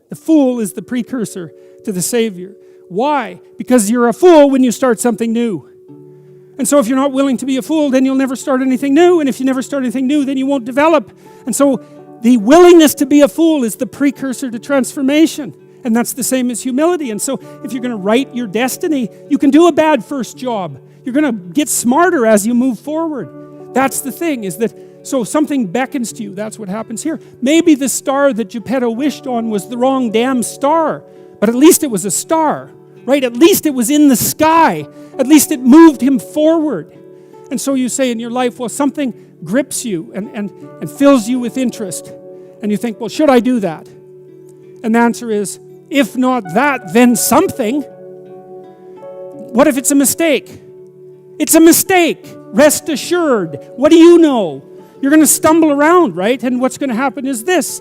The fool is the precursor to the Savior. Why? Because you're a fool when you start something new. And so if you're not willing to be a fool, then you'll never start anything new. And if you never start anything new, then you won't develop. And so the willingness to be a fool is the precursor to transformation. And that's the same as humility. And so if you're going to write your destiny, you can do a bad first job. You're going to get smarter as you move forward. That's the thing, is that so something beckons to you. That's what happens here. Maybe the star that Geppetto wished on was the wrong damn star, but at least it was a star, right? At least it was in the sky. At least it moved him forward. And so you say in your life, well, something grips you and fills you with interest. And you think, well, should I do that? And the answer is, if not that, then something. What if it's a mistake? It's a mistake. Rest assured. What do you know? You're going to stumble around, right? And what's going to happen is this.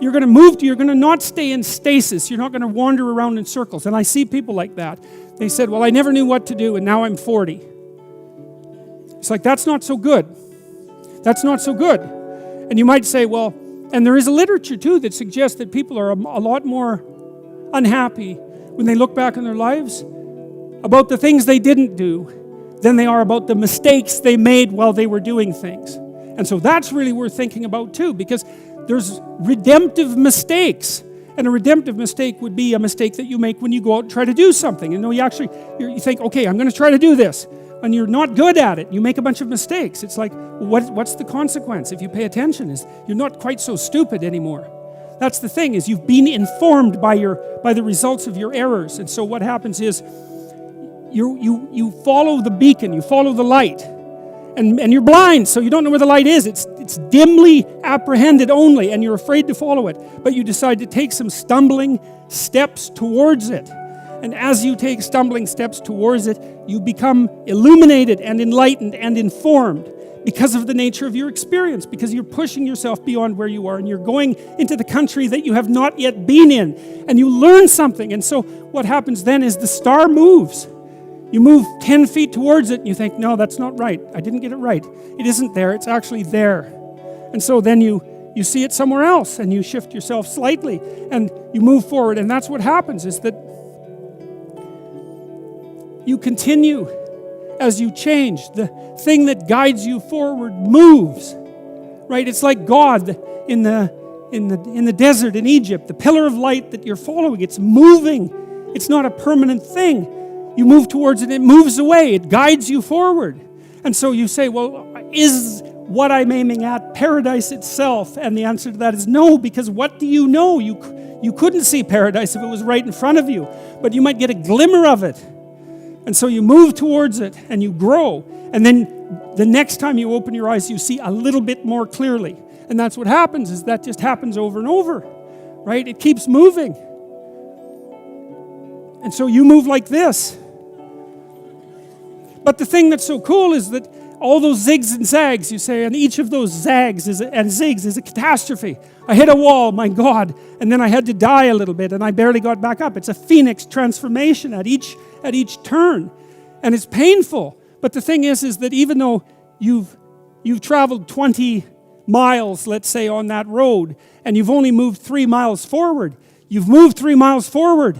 You're going to not stay in stasis. You're not going to wander around in circles. And I see people like that. They said, well, I never knew what to do, and now I'm 40. It's like, that's not so good. That's not so good. And you might say, well, and there is a literature, too, that suggests that people are a lot more unhappy when they look back on their lives about the things they didn't do than they are about the mistakes they made while they were doing things. And so that's really worth thinking about too, because there's redemptive mistakes. And a redemptive mistake would be a mistake that you make when you go out and try to do something. You know, you think, okay, I'm going to try to do this. And you're not good at it. You make a bunch of mistakes. It's like, what's the consequence if you pay attention? Is you're not quite so stupid anymore. That's the thing, is you've been informed by the results of your errors. And so what happens is you follow the beacon, you follow the light. And you're blind, so you don't know where the light is. It's dimly apprehended only, and you're afraid to follow it. But you decide to take some stumbling steps towards it. And as you take stumbling steps towards it, you become illuminated and enlightened and informed because of the nature of your experience, because you're pushing yourself beyond where you are, and you're going into the country that you have not yet been in, and you learn something. And so what happens then is the star moves. You move 10 feet towards it and you think, no, that's not right. I didn't get it right. It isn't there. It's actually there. And so then you see it somewhere else and you shift yourself slightly and you move forward. And that's what happens, is that you continue as you change. The thing that guides you forward moves, right? It's like God in the desert in Egypt, the pillar of light that you're following. It's moving. It's not a permanent thing. You move towards it, it moves away, it guides you forward. And so you say, well, is what I'm aiming at paradise itself? And the answer to that is no, because what do you know? You couldn't see paradise if it was right in front of you, but you might get a glimmer of it. And so you move towards it and you grow. And then the next time you open your eyes, you see a little bit more clearly. And that's what happens, is that just happens over and over, right? It keeps moving. And so you move like this. But the thing that's so cool is that all those zigs and zags, you say, and each of those zags and zigs is a catastrophe. I hit a wall, my God, and then I had to die a little bit, and I barely got back up. It's a phoenix transformation at each turn, and it's painful. But the thing is that even though you've traveled 20 miles, let's say, on that road, and you've only moved 3 miles forward, you've moved 3 miles forward.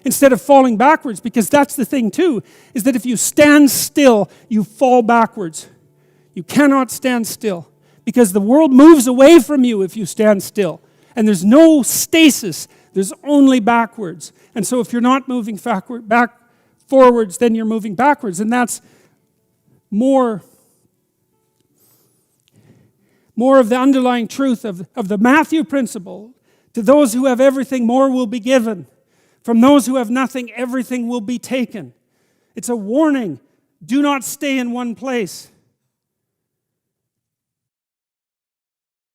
Instead of falling backwards, because that's the thing too, is that if you stand still, you fall backwards. You cannot stand still, because the world moves away from you if you stand still. And there's no stasis, there's only backwards. And so if you're not moving forwards, then you're moving backwards. And that's more of the underlying truth of the Matthew principle. To those who have everything, more will be given. From those who have nothing, everything will be taken. It's a warning. Do not stay in one place.